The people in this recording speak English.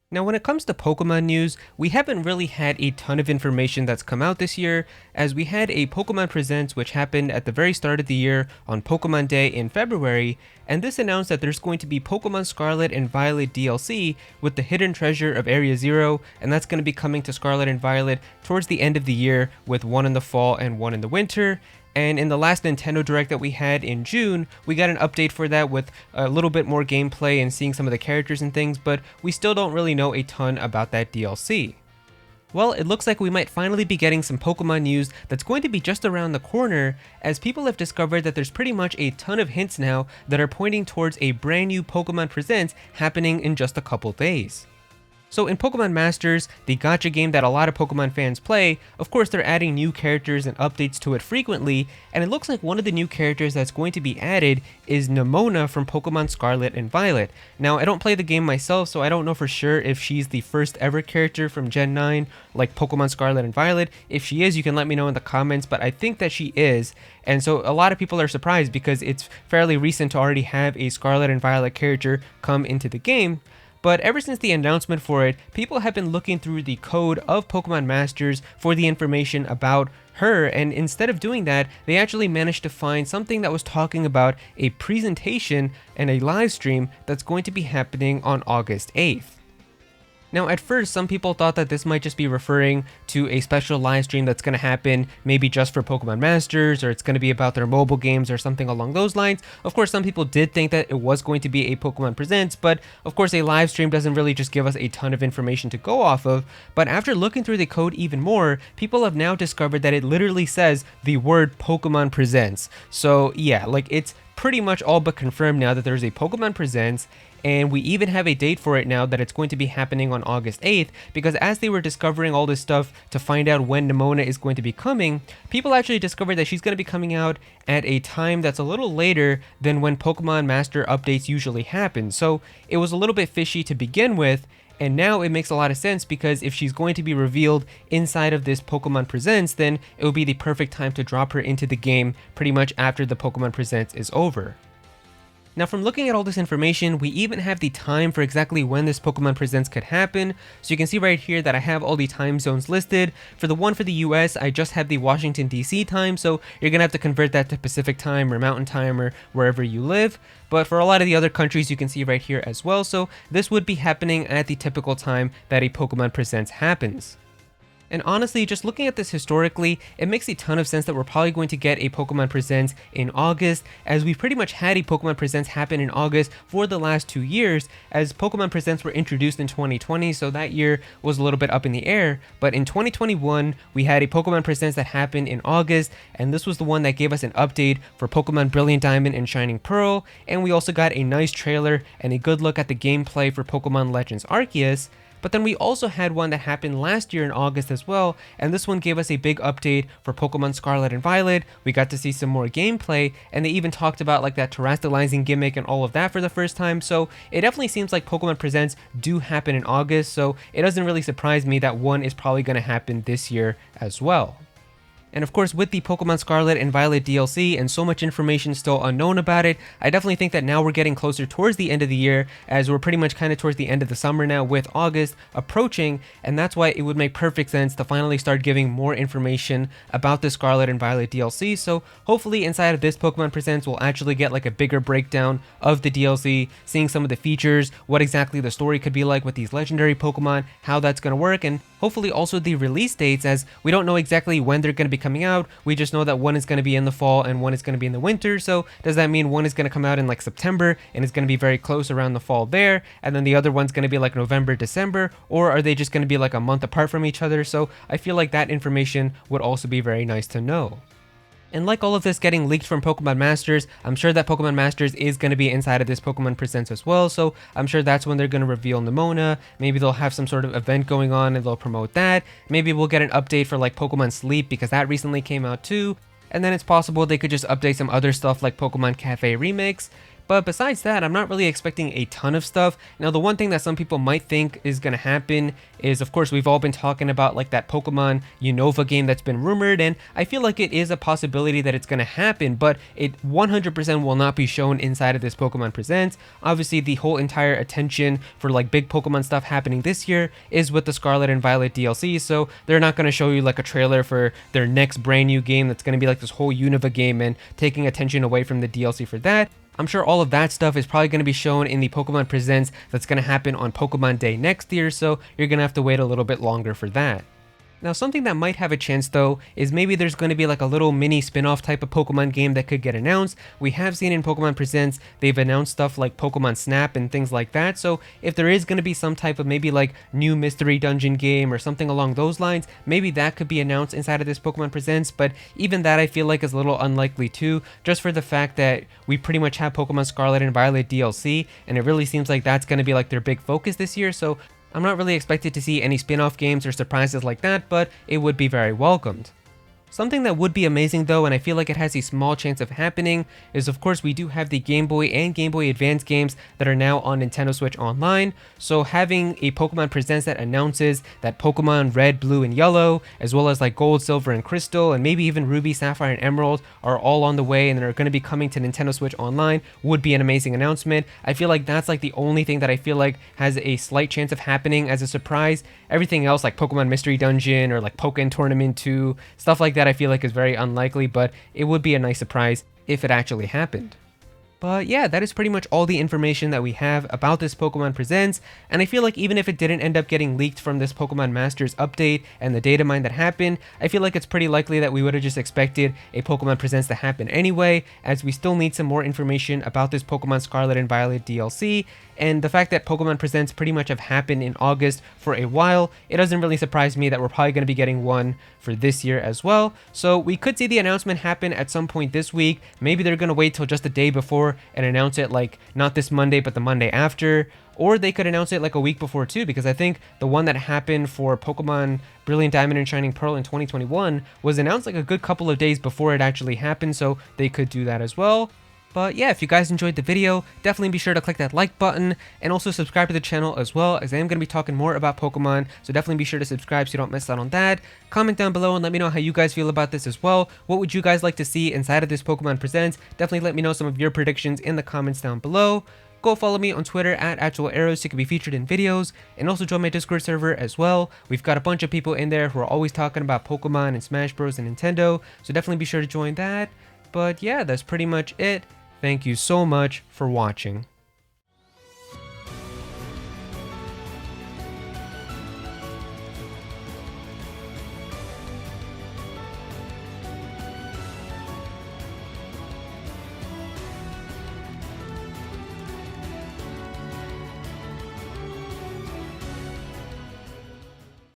Now, when it comes to Pokemon news, we haven't really had a ton of information that's come out this year, as we had a Pokemon Presents which happened at the very start of the year on Pokemon Day in February, and this announced that there's going to be Pokemon Scarlet and Violet DLC with the hidden treasure of Area Zero, and that's going to be coming to Scarlet and Violet towards the end of the year, with one in the fall and one in the winter. And in the last Nintendo Direct that we had in June, we got an update for that with a little bit more gameplay and seeing some of the characters and things, but we still don't really know a ton about that DLC. Well, it looks like we might finally be getting some Pokemon news that's going to be just around the corner, as people have discovered that there's pretty much a ton of hints now that are pointing towards a brand new Pokemon Presents happening in just a couple days. So in Pokemon Masters, the gacha game that a lot of Pokemon fans play, of course they're adding new characters and updates to it frequently, and it looks like one of the new characters that's going to be added is Nemona from Pokemon Scarlet and Violet. Now, I don't play the game myself, so I don't know for sure if she's the first ever character from Gen 9, like Pokemon Scarlet and Violet. If she is, you can let me know in the comments, but I think that she is, and so a lot of people are surprised because it's fairly recent to already have a Scarlet and Violet character come into the game. But ever since the announcement for it, people have been looking through the code of Pokemon Masters for the information about her, and instead of doing that, they actually managed to find something that was talking about a presentation and a live stream that's going to be happening on August 8th. Now, at first, some people thought that this might just be referring to a special live stream that's going to happen maybe just for Pokemon Masters, or it's going to be about their mobile games or something along those lines. Of course, some people did think that it was going to be a Pokemon Presents, but of course, a live stream doesn't really just give us a ton of information to go off of. But after looking through the code even more, people have now discovered that it literally says the word Pokemon Presents. So yeah, like it's pretty much all but confirmed now that there's a Pokemon Presents, and we even have a date for it now that it's going to be happening on August 8th, because as they were discovering all this stuff to find out when Nemona is going to be coming, people actually discovered that she's going to be coming out at a time that's a little later than when Pokemon Master updates usually happen. So it was a little bit fishy to begin with, and now it makes a lot of sense because if she's going to be revealed inside of this Pokemon Presents, then it will be the perfect time to drop her into the game pretty much after the Pokemon Presents is over. Now, from looking at all this information, we even have the time for exactly when this Pokemon Presents could happen. So you can see right here that I have all the time zones listed. For the one for the US, I just have the Washington DC time, so you're gonna have to convert that to Pacific time or Mountain time or wherever you live. But for a lot of the other countries, you can see right here as well. So this would be happening at the typical time that a Pokemon Presents happens. And honestly, just looking at this historically, it makes a ton of sense that we're probably going to get a Pokemon Presents in August, as we've pretty much had a Pokemon Presents happen in August for the last 2 years, as Pokemon Presents were introduced in 2020, so that year was a little bit up in the air. But in 2021, we had a Pokemon Presents that happened in August, and this was the one that gave us an update for Pokemon Brilliant Diamond and Shining Pearl, and we also got a nice trailer and a good look at the gameplay for Pokemon Legends Arceus. But then we also had one that happened last year in August as well, and this one gave us a big update for Pokemon Scarlet and Violet. We got to see some more gameplay, and they even talked about like that terrestrializing gimmick and all of that for the first time, so it definitely seems like Pokemon Presents do happen in August, so it doesn't really surprise me that one is probably going to happen this year as well. And of course, with the Pokemon Scarlet and Violet DLC and so much information still unknown about it, I definitely think that now we're getting closer towards the end of the year, as we're pretty much kind of towards the end of the summer now with August approaching, and that's why it would make perfect sense to finally start giving more information about the Scarlet and Violet DLC. So hopefully inside of this Pokemon Presents, we'll actually get like a bigger breakdown of the DLC, seeing some of the features, what exactly the story could be like with these legendary Pokemon, how that's going to work, and hopefully also the release dates, as we don't know exactly when they're going to be coming out. We just know that one is going to be in the fall and one is going to be in the winter. So does that mean one is going to come out in like September and it's going to be very close around the fall there, and then the other one's going to be like November, December, or are they just going to be like a month apart from each other? So I feel like that information would also be very nice to know. And like all of this getting leaked from Pokemon Masters, I'm sure that Pokemon Masters is going to be inside of this Pokemon Presents as well, so I'm sure that's when they're going to reveal Nemona. Maybe they'll have some sort of event going on and they'll promote that. Maybe we'll get an update for like Pokemon Sleep, because that recently came out too. And then it's possible they could just update some other stuff like Pokemon Cafe Remix. But besides that, I'm not really expecting a ton of stuff. Now, the one thing that some people might think is going to happen is, of course, we've all been talking about like that Pokemon Unova game that's been rumored, and I feel like it is a possibility that it's going to happen, but it 100% will not be shown inside of this Pokemon Presents. Obviously, the whole entire attention for like big Pokemon stuff happening this year is with the Scarlet and Violet DLC, so they're not going to show you like a trailer for their next brand new game that's going to be like this whole Unova game and taking attention away from the DLC for that. I'm sure all of that stuff is probably going to be shown in the Pokemon Presents that's going to happen on Pokemon Day next year, so you're going to have to wait a little bit longer for that. Now, something that might have a chance though is maybe there's going to be like a little mini spin-off type of Pokemon game that could get announced. We have seen in Pokemon Presents they've announced stuff like Pokemon Snap and things like that, so if there is going to be some type of maybe like new mystery dungeon game or something along those lines, maybe that could be announced inside of this Pokemon Presents, but even that I feel like is a little unlikely too, just for the fact that we pretty much have Pokemon Scarlet and Violet DLC, and it really seems like that's going to be like their big focus this year, so I'm not really expected to see any spin-off games or surprises like that, but it would be very welcomed. Something that would be amazing though, and I feel like it has a small chance of happening, is of course we do have the Game Boy and Game Boy Advance games that are now on Nintendo Switch Online, so having a Pokemon Presents that announces that Pokemon Red, Blue, and Yellow, as well as like Gold, Silver, and Crystal, and maybe even Ruby, Sapphire, and Emerald are all on the way and are going to be coming to Nintendo Switch Online would be an amazing announcement. I feel like that's like the only thing that I feel like has a slight chance of happening as a surprise. Everything else like Pokemon Mystery Dungeon or like Pokken Tournament 2, stuff like that I feel like is very unlikely, but it would be a nice surprise if it actually happened. But yeah, that is pretty much all the information that we have about this Pokemon Presents, and I feel like even if it didn't end up getting leaked from this Pokemon Masters update and the data mine that happened, I feel like it's pretty likely that we would have just expected a Pokemon Presents to happen anyway, as we still need some more information about this Pokemon Scarlet and Violet DLC, and the fact that Pokemon Presents pretty much have happened in August for a while, it doesn't really surprise me that we're probably going to be getting one for this year as well. So we could see the announcement happen at some point this week. Maybe they're going to wait till just the day before and announce it like not this Monday but the Monday after. Or they could announce it like a week before too, because I think the one that happened for Pokemon Brilliant Diamond and Shining Pearl in 2021 was announced like a good couple of days before it actually happened, so they could do that as well. But yeah, if you guys enjoyed the video, definitely be sure to click that like button and also subscribe to the channel as well, as I am going to be talking more about Pokemon, so definitely be sure to subscribe so you don't miss out on that. Comment down below and let me know how you guys feel about this as well. What would you guys like to see inside of this Pokemon Presents? Definitely let me know some of your predictions in the comments down below. Go follow me on Twitter at @Aero so you can be featured in videos, and also join my Discord server as well. We've got a bunch of people in there who are always talking about Pokemon and Smash Bros and Nintendo, so definitely be sure to join that. But yeah, that's pretty much it. Thank you so much for watching.